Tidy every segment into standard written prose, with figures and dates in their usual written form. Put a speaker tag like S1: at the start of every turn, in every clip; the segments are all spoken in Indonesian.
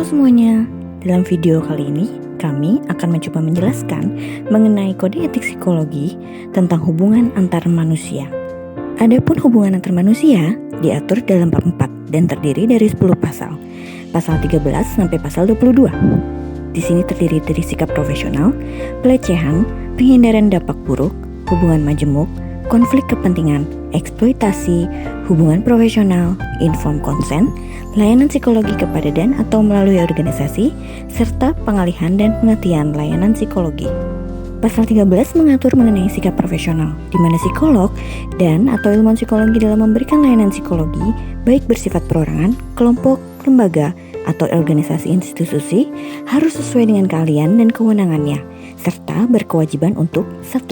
S1: Halo semuanya, dalam video kali ini kami akan mencoba menjelaskan mengenai kode etik psikologi tentang hubungan antar manusia. Adapun hubungan antar manusia diatur dalam bab 4 dan terdiri dari 10 pasal. Pasal 13 sampai pasal 22. Di sini terdiri dari sikap profesional, pelecehan, penghindaran dampak buruk, hubungan majemuk, konflik kepentingan, eksploitasi, hubungan profesional, informed consent, layanan psikologi kepada dan atau melalui organisasi, serta pengalihan dan pengertian layanan psikologi. Pasal 13 mengatur mengenai sikap profesional, di mana psikolog dan atau ilmuwan psikologi dalam memberikan layanan psikologi, baik bersifat perorangan, kelompok, lembaga, atau organisasi institusi, harus sesuai dengan keahlian dan kewenangannya, serta berkewajiban untuk 1.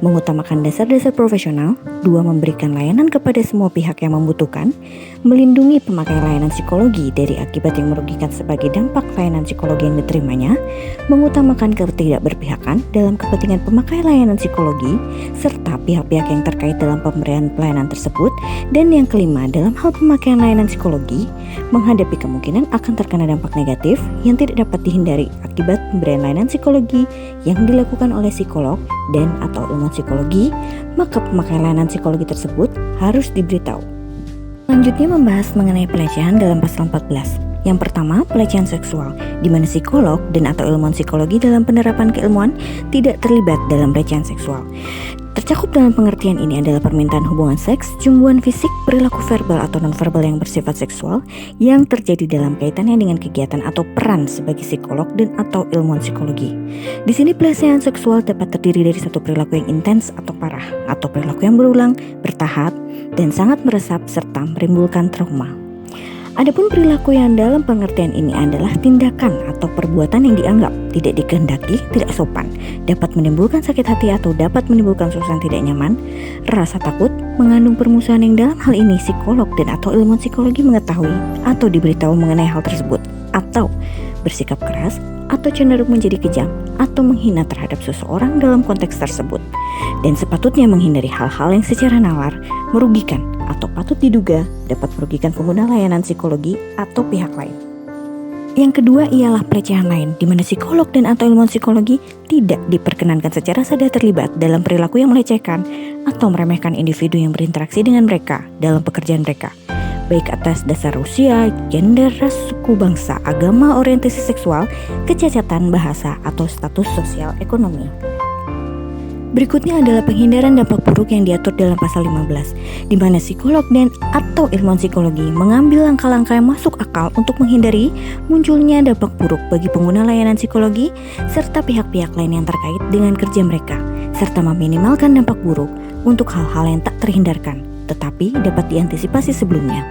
S1: Mengutamakan dasar-dasar profesional, 2. Memberikan layanan kepada semua pihak yang membutuhkan, melindungi pemakai layanan psikologi dari akibat yang merugikan sebagai dampak layanan psikologi yang diterimanya, mengutamakan ketidakberpihakan dalam kepentingan pemakai layanan psikologi, serta pihak-pihak yang terkait dalam pemberian pelayanan tersebut, dan yang kelima, dalam hal pemakaian layanan psikologi, menghadapi kemungkinan akan terkena dampak negatif yang tidak dapat dihindari akibat pemberian layanan psikologi yang dilakukan oleh psikolog dan atau ilmuwan psikologi, maka pemakai layanan psikologi tersebut harus diberitahu. Selanjutnya membahas mengenai pelecehan dalam pasal 14. Yang pertama, pelecehan seksual, di mana psikolog dan atau ilmuwan psikologi dalam penerapan keilmuan tidak terlibat dalam pelecehan seksual. Tercakup dalam pengertian ini adalah permintaan hubungan seks, cumbuan fisik, perilaku verbal atau nonverbal yang bersifat seksual yang terjadi dalam kaitannya dengan kegiatan atau peran sebagai psikolog dan atau ilmuwan psikologi. Di sini pelecehan seksual dapat terdiri dari satu perilaku yang intens atau parah, atau perilaku yang berulang, bertahap, dan sangat meresap serta menimbulkan trauma. Adapun perilaku yang dalam pengertian ini adalah tindakan atau perbuatan yang dianggap tidak dikehendaki, tidak sopan, dapat menimbulkan sakit hati atau dapat menimbulkan suasana tidak nyaman, rasa takut, mengandung permusuhan yang dalam hal ini psikolog dan atau ilmuwan psikologi mengetahui atau diberitahu mengenai hal tersebut, atau bersikap keras atau cenderung menjadi kejam atau menghina terhadap seseorang dalam konteks tersebut, dan sepatutnya menghindari hal-hal yang secara nalar merugikan atau patut diduga dapat merugikan pengguna layanan psikologi atau pihak lain. Yang kedua ialah pelecehan lain, di mana psikolog dan atau ilmuwan psikologi tidak diperkenankan secara sadar terlibat dalam perilaku yang melecehkan atau meremehkan individu yang berinteraksi dengan mereka dalam pekerjaan mereka, baik atas dasar usia, gender, ras, suku, bangsa, agama, orientasi seksual, kecacatan, bahasa, atau status sosial ekonomi. Berikutnya adalah penghindaran dampak buruk yang diatur dalam pasal 15, di mana psikolog dan atau ilmuwan psikologi mengambil langkah-langkah yang masuk akal untuk menghindari munculnya dampak buruk bagi pengguna layanan psikologi serta pihak-pihak lain yang terkait dengan kerja mereka, serta meminimalkan dampak buruk untuk hal-hal yang tak terhindarkan, tetapi dapat diantisipasi sebelumnya.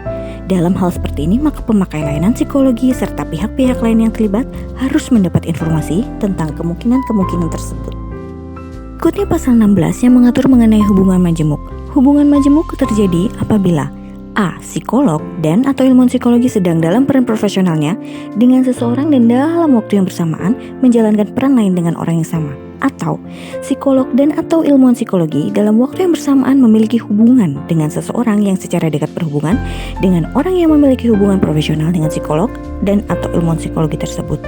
S1: Dalam hal seperti ini, maka pemakai layanan psikologi serta pihak-pihak lain yang terlibat harus mendapat informasi tentang kemungkinan-kemungkinan tersebut. Berikutnya pasal 16 yang mengatur mengenai hubungan majemuk. Hubungan majemuk terjadi apabila A. Psikolog dan atau ilmuwan psikologi sedang dalam peran profesionalnya dengan seseorang dan dalam waktu yang bersamaan menjalankan peran lain dengan orang yang sama, atau psikolog dan atau ilmuwan psikologi dalam waktu yang bersamaan memiliki hubungan dengan seseorang yang secara dekat berhubungan dengan orang yang memiliki hubungan profesional dengan psikolog dan atau ilmuwan psikologi tersebut.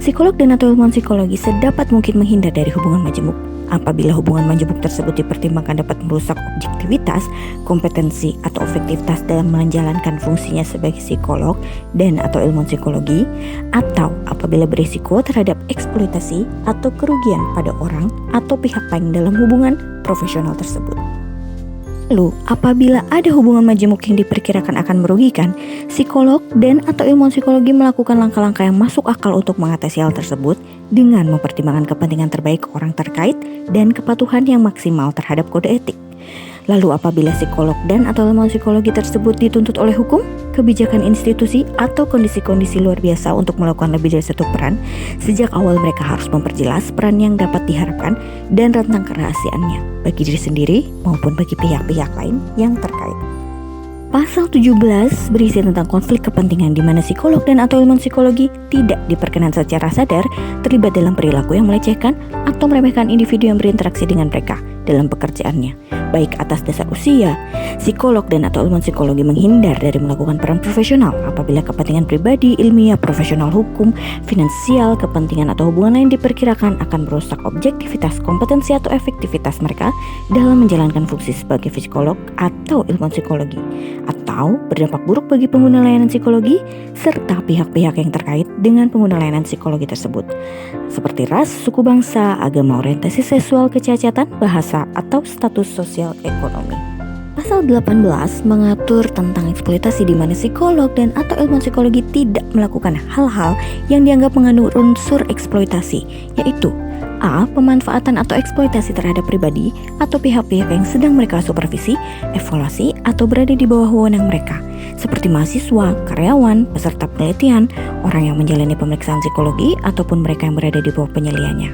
S1: Psikolog dan atau ilmuwan psikologi sedapat mungkin menghindar dari hubungan majemuk apabila hubungan majemuk tersebut dipertimbangkan dapat merusak objektivitas, kompetensi, atau efektivitas dalam menjalankan fungsinya sebagai psikolog dan atau ilmuwan psikologi, atau apabila berisiko terhadap eksploitasi atau kerugian pada orang atau pihak lain dalam hubungan profesional tersebut. Lalu, apabila ada hubungan majemuk yang diperkirakan akan merugikan, psikolog dan atau ilmuwan psikologi melakukan langkah-langkah yang masuk akal untuk mengatasi hal tersebut dengan mempertimbangkan kepentingan terbaik orang terkait dan kepatuhan yang maksimal terhadap kode etik. Lalu apabila psikolog dan atau ilmuwan psikologi tersebut dituntut oleh hukum, kebijakan institusi atau kondisi-kondisi luar biasa untuk melakukan lebih dari satu peran, sejak awal mereka harus memperjelas peran yang dapat diharapkan dan rentang kerahasiaannya bagi diri sendiri maupun bagi pihak-pihak lain yang terkait. Pasal 17 berisi tentang konflik kepentingan di mana psikolog dan atau ilmuwan psikologi tidak diperkenan secara sadar terlibat dalam perilaku yang melecehkan atau meremehkan individu yang berinteraksi dengan mereka dalam pekerjaannya, baik atas dasar usia. Psikolog dan atau ilmuwan psikologi menghindar dari melakukan peran profesional apabila kepentingan pribadi, ilmiah, profesional, hukum, finansial, kepentingan atau hubungan lain diperkirakan akan merusak objektivitas, kompetensi atau efektivitas mereka dalam menjalankan fungsi sebagai psikolog atau ilmuwan psikologi, atau berdampak buruk bagi pengguna layanan psikologi serta pihak-pihak yang terkait dengan pengguna layanan psikologi tersebut, seperti ras, suku bangsa, agama, orientasi seksual, kecacatan, bahasa, atau status sosial ekonomi. Pasal 18 mengatur tentang eksploitasi di mana psikolog dan atau ilmuwan psikologi tidak melakukan hal-hal yang dianggap mengandung unsur eksploitasi, yaitu A. Pemanfaatan atau eksploitasi terhadap pribadi atau pihak-pihak yang sedang mereka supervisi, evaluasi, atau berada di bawah wewenang mereka, seperti mahasiswa, karyawan, peserta penelitian, orang yang menjalani pemeriksaan psikologi, ataupun mereka yang berada di bawah penyeliannya.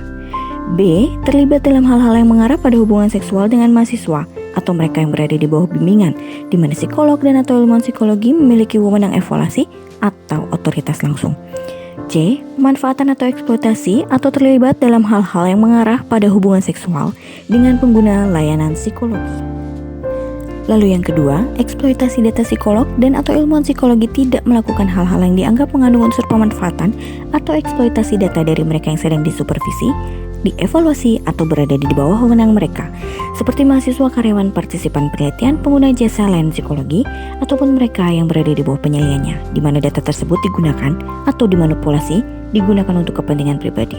S1: B. Terlibat dalam hal-hal yang mengarah pada hubungan seksual dengan mahasiswa atau mereka yang berada di bawah bimbingan, di mana psikolog dan atau ilmuwan psikologi memiliki wewenang evaluasi atau otoritas langsung. C. Pemanfaatan atau eksploitasi atau terlibat dalam hal-hal yang mengarah pada hubungan seksual dengan pengguna layanan psikologi. Lalu yang kedua, eksploitasi data psikolog dan atau ilmuwan psikologi tidak melakukan hal-hal yang dianggap mengandung unsur pemanfaatan atau eksploitasi data dari mereka yang sedang disupervisi, dievaluasi, atau berada di bawah wewenang mereka, seperti mahasiswa, karyawan, partisipan penelitian, pengguna jasa layanan psikologi, ataupun mereka yang berada di bawah penyeliannya, di mana data tersebut digunakan atau dimanipulasi digunakan untuk kepentingan pribadi.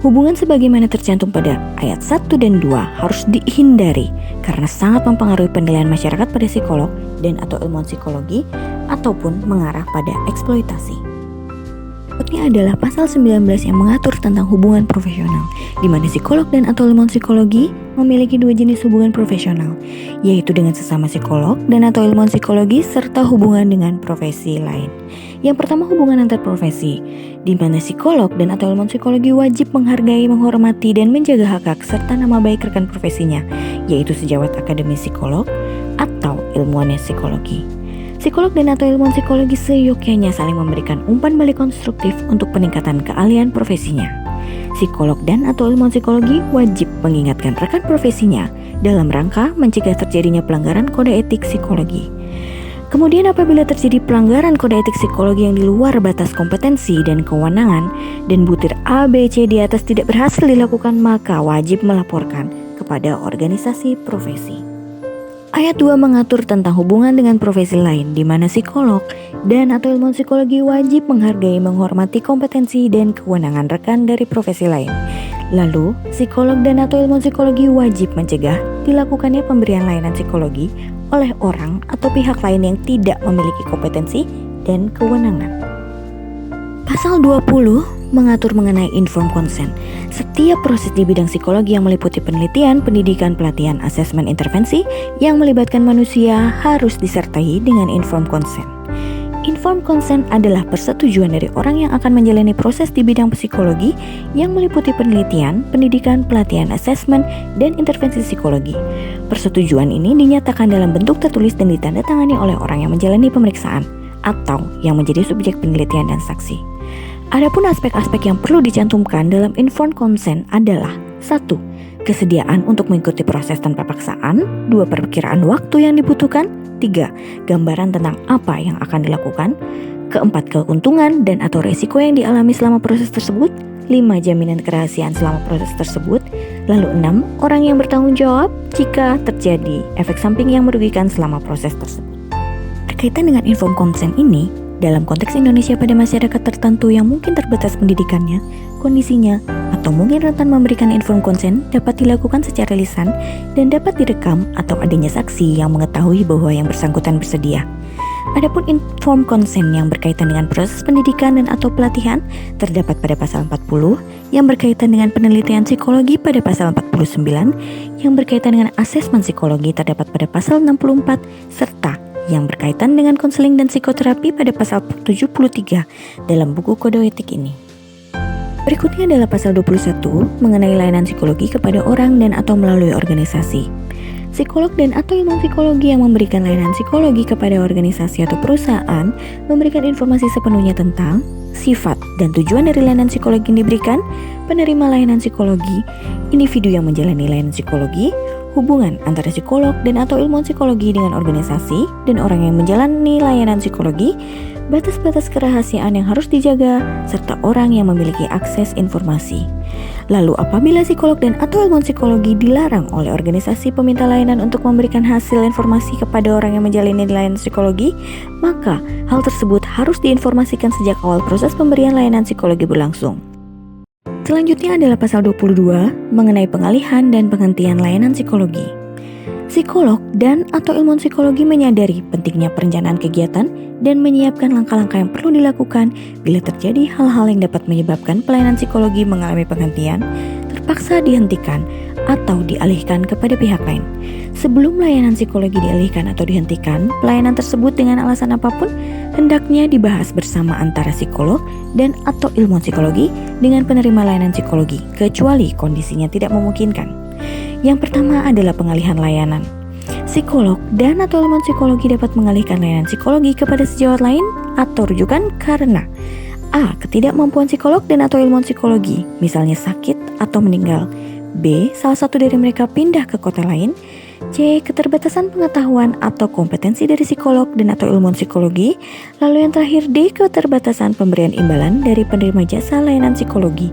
S1: Hubungan sebagaimana tercantum pada ayat 1 dan 2 harus dihindari karena sangat mempengaruhi penilaian masyarakat pada psikolog dan atau ilmuwan psikologi ataupun mengarah pada eksploitasi. Berikutnya adalah pasal 19 yang mengatur tentang hubungan profesional, di mana psikolog dan atau ilmuwan psikologi memiliki dua jenis hubungan profesional, yaitu dengan sesama psikolog dan atau ilmuwan psikologi serta hubungan dengan profesi lain. Yang pertama, hubungan antar profesi, di mana psikolog dan atau ilmuwan psikologi wajib menghargai, menghormati, dan menjaga hak-hak serta nama baik rekan profesinya, yaitu sejawat akademi psikolog atau ilmuwan psikologi. Psikolog dan atau ilmuwan psikologi seyogyanya saling memberikan umpan balik konstruktif untuk peningkatan keahlian profesinya. Psikolog dan atau ilmuwan psikologi wajib mengingatkan rekan profesinya dalam rangka mencegah terjadinya pelanggaran kode etik psikologi. Kemudian apabila terjadi pelanggaran kode etik psikologi yang di luar batas kompetensi dan kewenangan dan butir A, B, C di atas tidak berhasil dilakukan, maka wajib melaporkan kepada organisasi profesi. Ayat 2 mengatur tentang hubungan dengan profesi lain, di mana psikolog dan atau ilmuwan psikologi wajib menghargai, menghormati kompetensi dan kewenangan rekan dari profesi lain. Lalu, psikolog dan atau ilmuwan psikologi wajib mencegah dilakukannya pemberian layanan psikologi oleh orang atau pihak lain yang tidak memiliki kompetensi dan kewenangan. Pasal 20 mengatur mengenai informed consent. Setiap proses di bidang psikologi yang meliputi penelitian, pendidikan, pelatihan, asesmen, intervensi yang melibatkan manusia harus disertai dengan informed consent. Informed consent adalah persetujuan dari orang yang akan menjalani proses di bidang psikologi yang meliputi penelitian, pendidikan, pelatihan, asesmen, dan intervensi psikologi. Persetujuan ini dinyatakan dalam bentuk tertulis dan ditandatangani oleh orang yang menjalani pemeriksaan atau yang menjadi subjek penelitian dan saksi. Adapun aspek-aspek yang perlu dicantumkan dalam informed consent adalah 1. Kesediaan untuk mengikuti proses tanpa paksaan. 2. Perkiraan waktu yang dibutuhkan. 3. Gambaran tentang apa yang akan dilakukan. 4. Keuntungan dan atau resiko yang dialami selama proses tersebut. 5. Jaminan kerahasiaan selama proses tersebut. Lalu 6. Orang yang bertanggung jawab jika terjadi efek samping yang merugikan selama proses tersebut. Berkaitan dengan informed consent ini, dalam konteks Indonesia pada masyarakat tertentu yang mungkin terbatas pendidikannya, kondisinya, atau mungkin rentan memberikan informed consent dapat dilakukan secara lisan dan dapat direkam atau adanya saksi yang mengetahui bahwa yang bersangkutan bersedia. Adapun informed consent yang berkaitan dengan proses pendidikan dan atau pelatihan terdapat pada pasal 40, yang berkaitan dengan penelitian psikologi pada pasal 49, yang berkaitan dengan asesmen psikologi terdapat pada pasal 64, serta yang berkaitan dengan konseling dan psikoterapi pada pasal 73 dalam buku kode etik ini. Berikutnya adalah pasal 21 mengenai layanan psikologi kepada orang dan atau melalui organisasi. Psikolog dan atau ilmuwan psikologi yang memberikan layanan psikologi kepada organisasi atau perusahaan memberikan informasi sepenuhnya tentang sifat, dan tujuan dari layanan psikologi yang diberikan, penerima layanan psikologi, individu yang menjalani layanan psikologi, hubungan antara psikolog dan atau ilmuwan psikologi dengan organisasi dan orang yang menjalani layanan psikologi, batas-batas kerahasiaan yang harus dijaga, serta orang yang memiliki akses informasi. Lalu apabila psikolog dan atau ilmuwan psikologi dilarang oleh organisasi peminta layanan untuk memberikan hasil informasi kepada orang yang menjalani layanan psikologi, maka hal tersebut harus diinformasikan sejak awal proses pemberian layanan psikologi berlangsung. Selanjutnya adalah pasal 22 mengenai pengalihan dan penghentian layanan psikologi. Psikolog dan atau ilmuwan psikologi menyadari pentingnya perencanaan kegiatan dan menyiapkan langkah-langkah yang perlu dilakukan bila terjadi hal-hal yang dapat menyebabkan pelayanan psikologi mengalami penghentian, terpaksa dihentikan, atau dialihkan kepada pihak lain. Sebelum layanan psikologi dialihkan atau dihentikan, pelayanan tersebut dengan alasan apapun hendaknya dibahas bersama antara psikolog dan atau ilmuwan psikologi dengan penerima layanan psikologi, kecuali kondisinya tidak memungkinkan. Yang pertama adalah pengalihan layanan. Psikolog dan atau ilmuwan psikologi dapat mengalihkan layanan psikologi kepada sejawat lain atau rujukan karena A. Ketidakmampuan psikolog dan atau ilmuwan psikologi, misalnya sakit atau meninggal. B. Salah satu dari mereka pindah ke kota lain. C. Keterbatasan pengetahuan atau kompetensi dari psikolog dan atau ilmuwan psikologi. Lalu yang terakhir D. Keterbatasan pemberian imbalan dari penerima jasa layanan psikologi.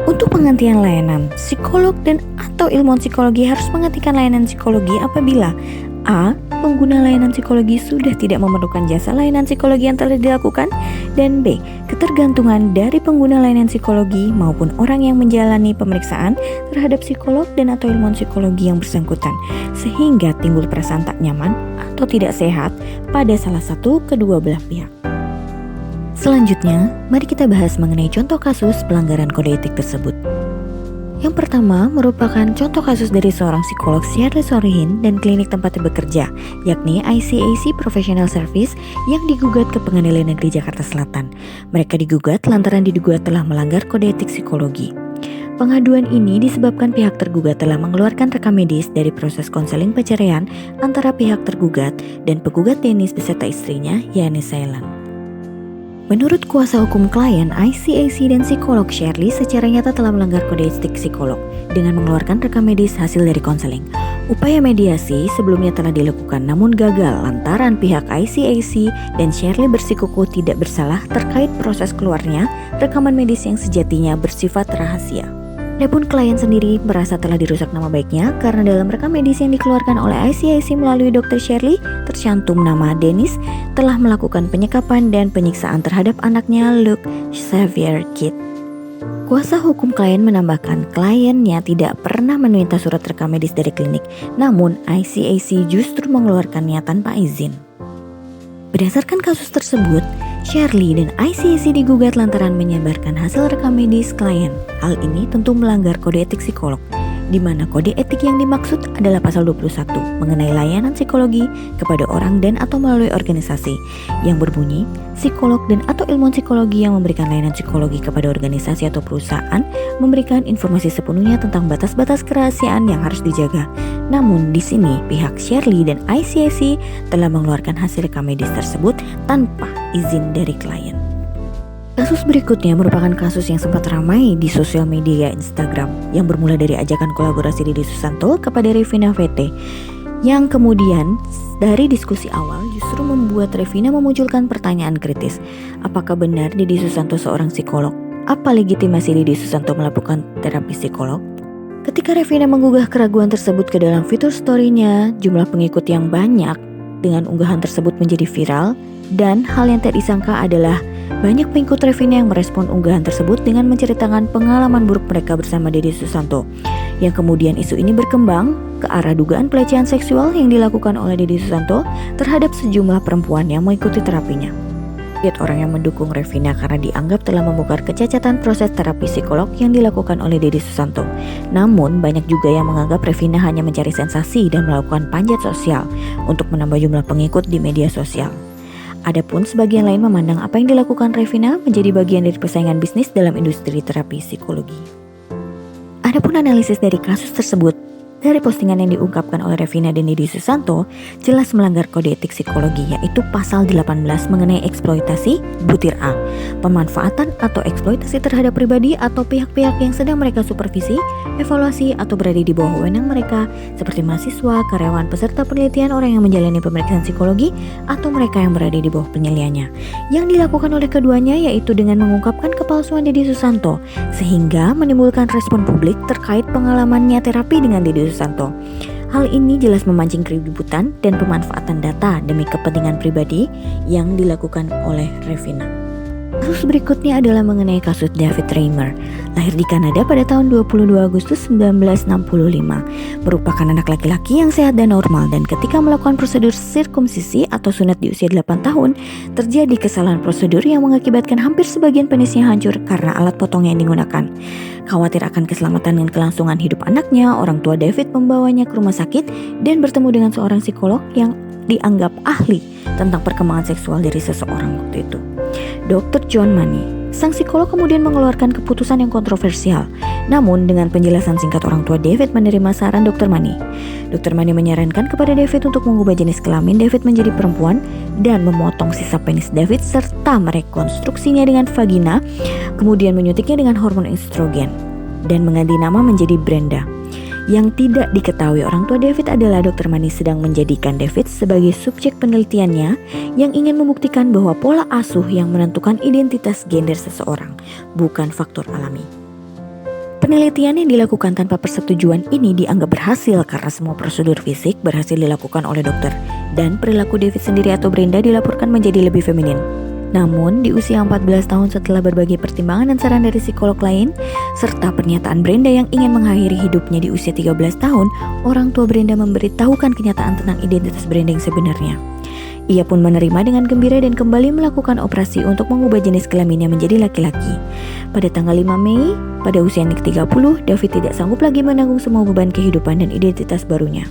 S1: Untuk penghentian layanan, psikolog dan atau ilmuwan psikologi harus menghentikan layanan psikologi apabila A. Pengguna layanan psikologi sudah tidak memerlukan jasa layanan psikologi yang telah dilakukan, dan B. Ketergantungan dari pengguna layanan psikologi maupun orang yang menjalani pemeriksaan terhadap psikolog dan atau ilmuwan psikologi yang bersangkutan, sehingga timbul perasaan tak nyaman atau tidak sehat pada salah satu kedua belah pihak. Selanjutnya, mari kita bahas mengenai contoh kasus pelanggaran kode etik tersebut. Yang pertama merupakan contoh kasus dari seorang psikolog Shirley Sorehin dan klinik tempatnya bekerja, yakni ICAC Professional Service yang digugat ke Pengadilan Negeri Jakarta Selatan. Mereka digugat lantaran diduga telah melanggar kode etik psikologi. Pengaduan ini disebabkan pihak tergugat telah mengeluarkan rekam medis dari proses konseling perceraian antara pihak tergugat dan penggugat Dennis beserta istrinya, yakni Sailan. Menurut kuasa hukum klien, ICAC dan psikolog Shirley secara nyata telah melanggar kode etik psikolog dengan mengeluarkan rekam medis hasil dari konseling. Upaya mediasi sebelumnya telah dilakukan namun gagal lantaran pihak ICAC dan Shirley bersikukuh tidak bersalah terkait proses keluarnya rekaman medis yang sejatinya bersifat rahasia. Adapun klien sendiri merasa telah dirusak nama baiknya karena dalam rekam medis yang dikeluarkan oleh ICAC melalui Dr. Shirley tercantum nama Dennis telah melakukan penyekapan dan penyiksaan terhadap anaknya Luke Xavier Kidd. Kuasa hukum klien menambahkan kliennya tidak pernah meminta surat rekam medis dari klinik, namun ICAC justru mengeluarkannya tanpa izin. Berdasarkan kasus tersebut, Shirley dan ICAC digugat lantaran menyebarkan hasil rekam medis klien. Hal ini tentu melanggar kode etik psikolog, di mana kode etik yang dimaksud adalah pasal 21 mengenai layanan psikologi kepada orang dan atau melalui organisasi yang berbunyi, psikolog dan atau ilmuwan psikologi yang memberikan layanan psikologi kepada organisasi atau perusahaan memberikan informasi sepenuhnya tentang batas-batas kerahasiaan yang harus dijaga. Namun di sini pihak Shirley dan ICAC telah mengeluarkan hasil rekam medis tersebut tanpa izin dari klien. Kasus berikutnya merupakan kasus yang sempat ramai di sosial media Instagram yang bermula dari ajakan kolaborasi Deddy Susanto kepada Revina VT yang kemudian dari diskusi awal justru membuat Revina memunculkan pertanyaan kritis. Apakah benar Deddy Susanto seorang psikolog? Apa legitimasi Deddy Susanto melakukan terapi psikolog? Ketika Revina menggugah keraguan tersebut ke dalam fitur story-nya, jumlah pengikut yang banyak dengan unggahan tersebut menjadi viral dan hal yang tak disangka adalah banyak pengikut Revina yang merespon unggahan tersebut dengan menceritakan pengalaman buruk mereka bersama Deddy Susanto. Yang kemudian isu ini berkembang ke arah dugaan pelecehan seksual yang dilakukan oleh Deddy Susanto terhadap sejumlah perempuan yang mengikuti terapinya. Lihat orang yang mendukung Revina karena dianggap telah membongkar kecacatan proses terapi psikolog yang dilakukan oleh Deddy Susanto. Namun banyak juga yang menganggap Revina hanya mencari sensasi dan melakukan panjat sosial untuk menambah jumlah pengikut di media sosial. Adapun sebagian lain memandang apa yang dilakukan Revina menjadi bagian dari persaingan bisnis dalam industri terapi psikologi. Adapun analisis dari kasus tersebut Dari postingan yang diungkapkan oleh Revina dan Deddy Susanto, jelas melanggar kode etik psikologi, yaitu pasal 18 mengenai eksploitasi butir A, pemanfaatan atau eksploitasi terhadap pribadi atau pihak-pihak yang sedang mereka supervisi, evaluasi atau berada di bawah wewenang mereka, seperti mahasiswa, karyawan, peserta penelitian, orang yang menjalani pemeriksaan psikologi, atau mereka yang berada di bawah penilaiannya. Yang dilakukan oleh keduanya yaitu dengan mengungkapkan kepalsuan Deddy Susanto, sehingga menimbulkan respon publik terkait pengalamannya terapi dengan Deddy Susanto. Hal ini jelas memancing keributan dan pemanfaatan data demi kepentingan pribadi yang dilakukan oleh Revina. Kasus berikutnya adalah mengenai kasus David Reimer, lahir di Kanada pada tahun 22 Agustus 1965, merupakan anak laki-laki yang sehat dan normal, dan ketika melakukan prosedur sirkumsisi atau sunat di usia 8 tahun, terjadi kesalahan prosedur yang mengakibatkan hampir sebagian penisnya hancur karena alat potong yang digunakan. Khawatir akan keselamatan dan kelangsungan hidup anaknya, orang tua David membawanya ke rumah sakit dan bertemu dengan seorang psikolog yang dianggap ahli tentang perkembangan seksual dari seseorang waktu itu, Dr. John Money. Sang psikolog kemudian mengeluarkan keputusan yang kontroversial. Namun dengan penjelasan singkat, orang tua David menerima saran Dr. Money. Dr. Money menyarankan kepada David untuk mengubah jenis kelamin David menjadi perempuan dan memotong sisa penis David serta merekonstruksinya dengan vagina, kemudian menyuntiknya dengan hormon estrogen dan mengganti nama menjadi Brenda. Yang tidak diketahui orang tua David adalah Dr. Money sedang menjadikan David sebagai subjek penelitiannya yang ingin membuktikan bahwa pola asuh yang menentukan identitas gender seseorang, bukan faktor alami. Penelitian yang dilakukan tanpa persetujuan ini dianggap berhasil karena semua prosedur fisik berhasil dilakukan oleh dokter dan perilaku David sendiri atau Brenda dilaporkan menjadi lebih feminin. Namun, di usia 14 tahun setelah berbagai pertimbangan dan saran dari psikolog lain, serta pernyataan Brenda yang ingin mengakhiri hidupnya di usia 13 tahun, orang tua Brenda memberitahukan kenyataan tentang identitas Brenda yang sebenarnya. Ia pun menerima dengan gembira dan kembali melakukan operasi untuk mengubah jenis kelaminnya menjadi laki-laki. Pada tanggal 5 Mei, pada usia yang ke-30, David tidak sanggup lagi menanggung semua beban kehidupan dan identitas barunya.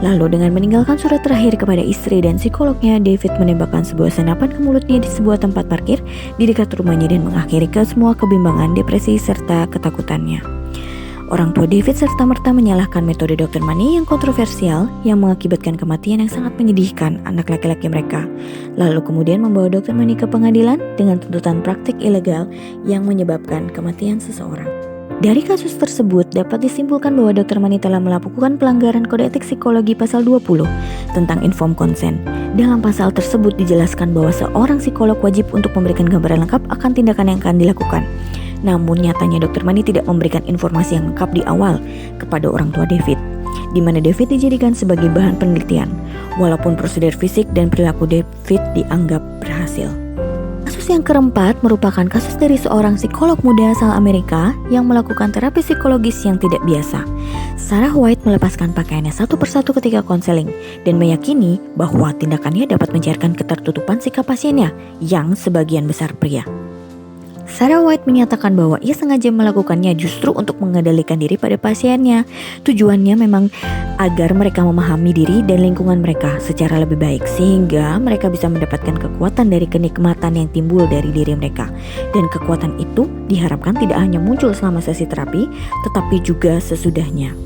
S1: Lalu dengan meninggalkan surat terakhir kepada istri dan psikolognya, David menembakkan sebuah senapan ke mulutnya di sebuah tempat parkir di dekat rumahnya dan mengakhiri ke semua kebimbangan, depresi, serta ketakutannya. Orang tua David serta-merta menyalahkan metode Dr. Money yang kontroversial yang mengakibatkan kematian yang sangat menyedihkan anak laki-laki mereka. Lalu kemudian membawa Dr. Money ke pengadilan dengan tuntutan praktik ilegal yang menyebabkan kematian seseorang. Dari kasus tersebut dapat disimpulkan bahwa Dr. Money telah melakukan pelanggaran kode etik psikologi pasal 20 tentang informed consent. Dalam pasal tersebut dijelaskan bahwa seorang psikolog wajib untuk memberikan gambaran lengkap akan tindakan yang akan dilakukan. Namun nyatanya Dr. Money tidak memberikan informasi yang lengkap di awal kepada orang tua David, di mana David dijadikan sebagai bahan penelitian, walaupun prosedur fisik dan perilaku David dianggap berhasil. Kasus yang keempat merupakan kasus dari seorang psikolog muda asal Amerika yang melakukan terapi psikologis yang tidak biasa. Sarah White melepaskan pakaiannya satu persatu ketika konseling dan meyakini bahwa tindakannya dapat mencairkan ketertutupan sikap pasiennya yang sebagian besar pria. Sarah White menyatakan bahwa ia sengaja melakukannya justru untuk mengendalikan diri pada pasiennya. Tujuannya memang agar mereka memahami diri dan lingkungan mereka secara lebih baik, sehingga mereka bisa mendapatkan kekuatan dari kenikmatan yang timbul dari diri mereka. Dan kekuatan itu diharapkan tidak hanya muncul selama sesi terapi, tetapi juga sesudahnya.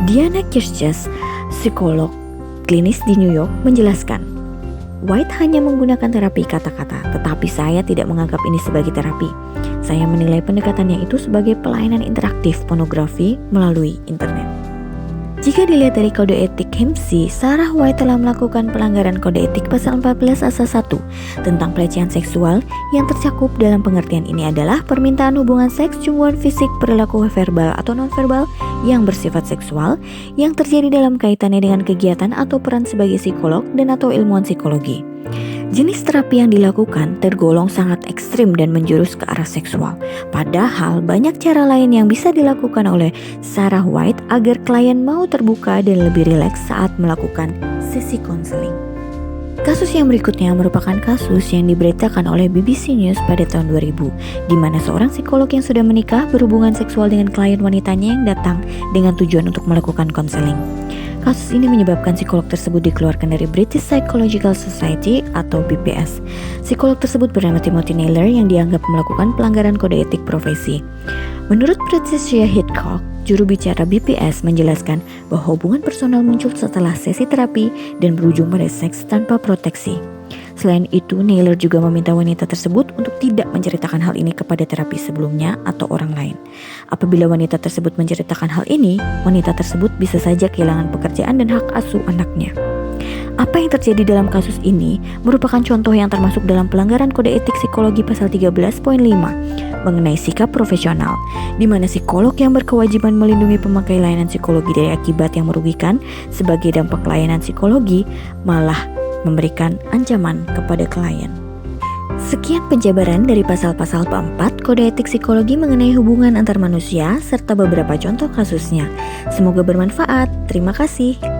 S1: Diana Kirsches, psikolog klinis di New York, menjelaskan, White hanya menggunakan terapi kata-kata, tetapi saya tidak menganggap ini sebagai terapi. Saya menilai pendekatannya itu sebagai pelayanan interaktif pornografi melalui internet. Jika dilihat dari kode etik HMC, Sarah White telah melakukan pelanggaran kode etik pasal 14 asas 1 tentang pelecehan seksual yang tercakup dalam pengertian ini adalah permintaan hubungan seks, cumbuan fisik, perilaku verbal atau nonverbal yang bersifat seksual yang terjadi dalam kaitannya dengan kegiatan atau peran sebagai psikolog dan atau ilmuwan psikologi. Jenis terapi yang dilakukan tergolong sangat ekstrim dan menjurus ke arah seksual. Padahal banyak cara lain yang bisa dilakukan oleh Sarah White agar klien mau terbuka dan lebih rileks saat melakukan sesi konseling. Kasus yang berikutnya merupakan kasus yang diberitakan oleh BBC News pada tahun 2000, di mana seorang psikolog yang sudah menikah berhubungan seksual dengan klien wanitanya yang datang dengan tujuan untuk melakukan konseling. Kasus ini menyebabkan psikolog tersebut dikeluarkan dari British Psychological Society atau BPS. Psikolog tersebut bernama Timothy Naylor yang dianggap melakukan pelanggaran kode etik profesi. Menurut Patricia Hitchcock, juru bicara BPS menjelaskan bahwa hubungan personal muncul setelah sesi terapi dan berujung pada seks tanpa proteksi. Selain itu, Naylor juga meminta wanita tersebut untuk tidak menceritakan hal ini kepada terapi sebelumnya atau orang lain. Apabila wanita tersebut menceritakan hal ini, wanita tersebut bisa saja kehilangan pekerjaan dan hak asuh anaknya. Apa yang terjadi dalam kasus ini merupakan contoh yang termasuk dalam pelanggaran kode etik psikologi pasal 13.5 mengenai sikap profesional, di mana psikolog yang berkewajiban melindungi pemakai layanan psikologi dari akibat yang merugikan sebagai dampak layanan psikologi malah memberikan ancaman kepada klien. Sekian penjabaran dari pasal-pasal keempat Kode Etik Psikologi mengenai hubungan antar manusia serta beberapa contoh kasusnya. Semoga bermanfaat. Terima kasih.